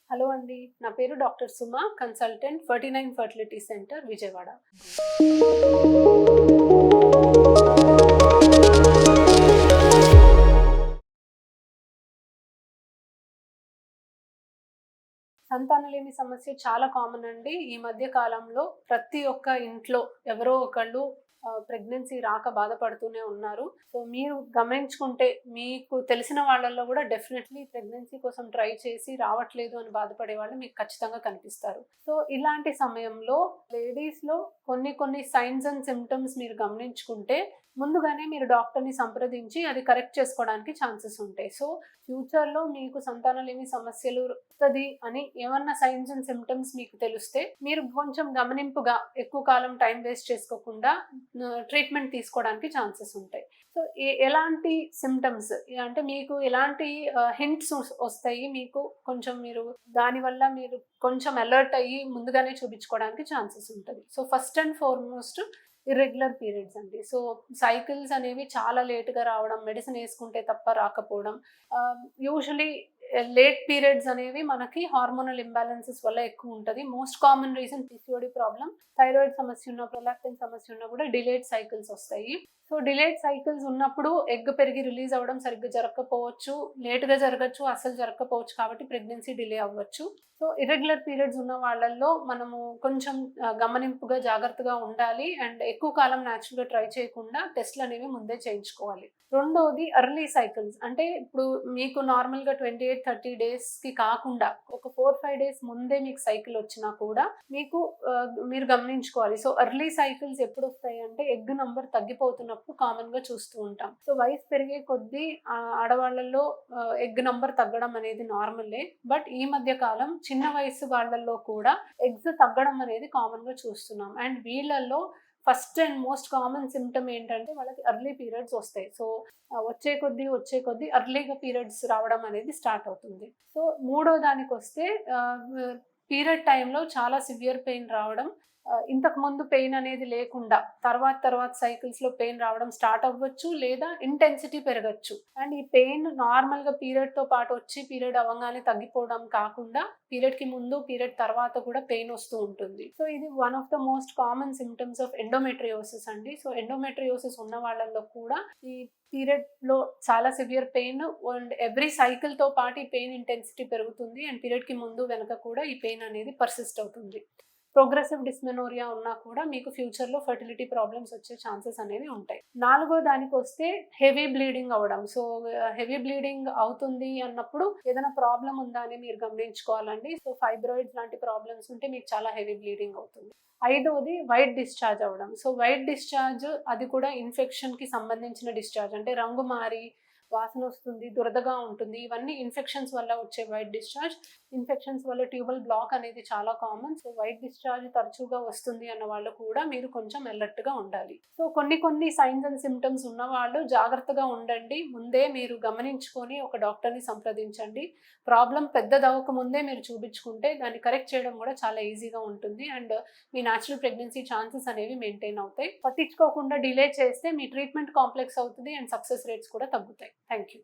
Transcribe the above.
Hello అండి. నా పేరు doctor Suma, consultant 49 fertility centre Vijayawada. సంతానలేమి సమస్య చాలా కామన్ అండి. ఈ మధ్య కాలంలో ప్రతి ఒక్క ఇంట్లో ఎవరో ఒకళ్ళు ప్రెగ్నెన్సీ రాక బాధపడుతూనే ఉన్నారు. సో, మీరు గమనించుకుంటే మీకు తెలిసిన వాళ్ళల్లో గూడా డెఫినెట్‌లీ ప్రెగ్నెన్సీ కోసం ట్రై చేసి రావట్లేదు అని బాధపడే వాళ్ళు మీకు ఖచ్చితంగా కనిపిస్తారు. సో, ఇలాంటి సమయంలో లేడీస్‌లో కొన్ని సైన్స్ అండ్ సింప్టమ్స్ మీరు గమనించుకుంటే ముందుగానే మీరు డాక్టర్‌ని సంప్రదించి అది కరెక్ట్ చేసుకోవడానికి ఛాన్సెస్ ఉంటాయి. సో, ఫ్యూచర్‌లో మీకు సంతానలేమి సమస్యలు వస్తది అని ఏమన్నా సైన్స్ అండ్ సింప్టమ్స్ మీకు తెలిస్తే మీరు కొంచెం గమనింపుగా ఎక్కువ కాలం టైం వేస్ట్ చేసుకోకుండా ట్రీట్మెంట్ తీసుకోవడానికి ఛాన్సెస్ ఉంటాయి. సో, ఎలాంటి సింప్టమ్స్ అంటే మీకు ఎలాంటి హింట్స్ వస్తాయి మీకు కొంచెం మీరు దానివల్ల మీరు కొంచెం అలర్ట్ అయ్యి ముందుగానే చూపించుకోవడానికి ఛాన్సెస్ ఉంటది. So, first and foremost irregular periods అండి. సో, సైకిల్స్ అనేవి చాలా లేట్‌గా రావడం, మెడిసిన్ యేసుకుంటే తప్ప రాకపోవడం. యూజువల్లీ లేట్ పీరియడ్స్ అనేవి మనకి హార్మోనల్ ఇంబాలెన్సెస్ వల్ల ఎక్కువుంటది. Most common reason PCOD problem, thyroid సమస్య ఉన్న, ప్రొలాక్టిన్ సమస్య ఉన్నా కూడా డిలేడ్ సైకిల్స్ వస్తాయి. సో, డిలేడ్ సైకిల్స్ ఉన్నప్పుడు ఎగ్ పెరిగి రిలీజ్ అవ్వడం సరిగ్గా జరగకపోవచ్చు, లేట్‌గా జరగచ్చు, అస్సలు జరగకపోవచ్చు కాబట్టి ప్రెగ్నెన్సీ డిలే అవ్వచ్చు. సో, ఇర్రెగ్యులర్ పీరియడ్స్ ఉన్న వాళ్ళల్లో మనము కొంచెం గమనింపుగా, జాగ్రత్తగా ఉండాలి. అండ్ ఎక్కువ కాలం న్యాచురల్‌గా ట్రై చేయకుండా టెస్ట్‌లనేవి ముందే చేయించుకోవాలి. రెండోది ఎర్లీ సైకిల్స్. అంటే ఇప్పుడు మీకు నార్మల్‌గా 28, 30 డేస్‌కి కాకుండా ఒక 4, 5 డేస్ ముందే మీకు సైకిల్ వచ్చినా కూడా మీకు మీరు గమనించుకోవాలి. సో, ఎర్లీ సైకిల్స్ ఎప్పుడొస్తాయి అంటే ఎగ్ నంబర్ తగ్గిపోతున్నప్పుడు కామన్‌గా చూస్తూ ఉంటాం. సో, వయసు పెరిగే కొద్దీ ఆడవాళ్ళలో ఎగ్ నంబర్ తగ్గడం అనేది నార్మలే. బట్ ఈ మధ్య కాలం చిన్న వయసు వాళ్ళల్లో కూడా ఎగ్స్ తగ్గడం అనేది కామన్‌గా చూస్తున్నాం. అండ్ వీళ్ళల్లో first and most common symptom ఏంటంటే వాళ్ళకి ఎర్లీ పీరియడ్స్ వస్తాయి. సో, వచ్చే కొద్దీ ఎర్లీగా పీరియడ్స్ రావడం అనేది స్టార్ట్ అవుతుంది. సో, మూడో దానికొస్తే పీరియడ్ టైంలో చాలా సివియర్ పెయిన్ రావడం. ఇంతకుముందు పెయిన్ అనేది లేకుండా తర్వాత సైకిల్స్‌లో పెయిన్ రావడం స్టార్ట్ అవ్వచ్చు. లేదా ఇంటెన్సిటీ పెరగొచ్చు. అండ్ ఈ పెయిన్ నార్మల్‌గా పీరియడ్‌తో పాటు వచ్చి పీరియడ్ అవ్వంగానే తగ్గిపోవడం కాకుండా పీరియడ్‌కి ముందు, పీరియడ్ తర్వాత కూడా పెయిన్ వస్తూ ఉంటుంది. సో, ఇది one of the most common symptoms of endometriosis అండి. సో, ఎండోమెట్రియోసిస్ ఉన్న వాళ్ళలో కూడా ఈ పీరియడ్‌లో చాలా సివియర్ పెయిన్ అండ్ ఎవ్రీ సైకిల్‌తో పాటు ఈ పెయిన్ ఇంటెన్సిటీ పెరుగుతుంది. అండ్ పీరియడ్‌కి ముందు, వెనక కూడా ఈ పెయిన్ అనేది పర్సిస్ట్ అవుతుంది. ప్రోగ్రెసివ్ డిస్మెనోరియా ఉన్నా కూడా మీకు ఫ్యూచర్‌లో ఫెర్టిలిటీ ప్రాబ్లమ్స్ వచ్చే ఛాన్సెస్ అనేవి ఉంటాయి. నాలుగో దానికొస్తే హెవీ బ్లీడింగ్ అవ్వడం. సో, హెవీ బ్లీడింగ్ అవుతుంది అన్నప్పుడు ఏదైనా ప్రాబ్లమ్ ఉందా అని మీరు గమనించుకోవాలండి. సో, ఫైబ్రాయిడ్స్ లాంటి ప్రాబ్లమ్స్ ఉంటే మీకు చాలా హెవీ బ్లీడింగ్ అవుతుంది. ఐదోది వైట్ డిశ్చార్జ్ అవ్వడం. సో, వైట్ డిశ్చార్జ్ అది కూడా ఇన్ఫెక్షన్‌కి సంబంధించిన డిశ్చార్జ్. అంటే రంగు మారి వాసనొస్తుంది, దురదగా ఉంటుంది. ఇవన్నీ ఇన్ఫెక్షన్స్ వల్ల వచ్చే వైట్ డిశ్చార్జ్. ఇన్ఫెక్షన్స్ వల్ల ట్యూబల్ బ్లాక్ అనేది చాలా కామన్. సో, వైట్ డిశ్చార్జ్ తరచుగా వస్తుంది అన్న వాళ్ళు కూడా మీరు కొంచెం అలర్ట్‌గా ఉండాలి. సో, కొన్ని సైన్స్ అండ్ సింప్టమ్స్ ఉన్నవాళ్ళు జాగ్రత్తగా ఉండండి. ముందే మీరు గమనించుకొని ఒక డాక్టర్‌ని సంప్రదించండి. ప్రాబ్లమ్ పెద్దదవ్వక ముందే మీరు చూపించుకుంటే దాన్ని కరెక్ట్ చేయడం కూడా చాలా ఈజీగా ఉంటుంది. And me natural pregnancy chances అనేవి మెయింటైన్ అవుతాయి. పట్టించుకోకుండా డిలే చేస్తే మీ ట్రీట్మెంట్ కాంప్లెక్స్ అవుతది అండ్ సక్సెస్ రేట్స్ కూడా తగ్గుతాయి. Thank you.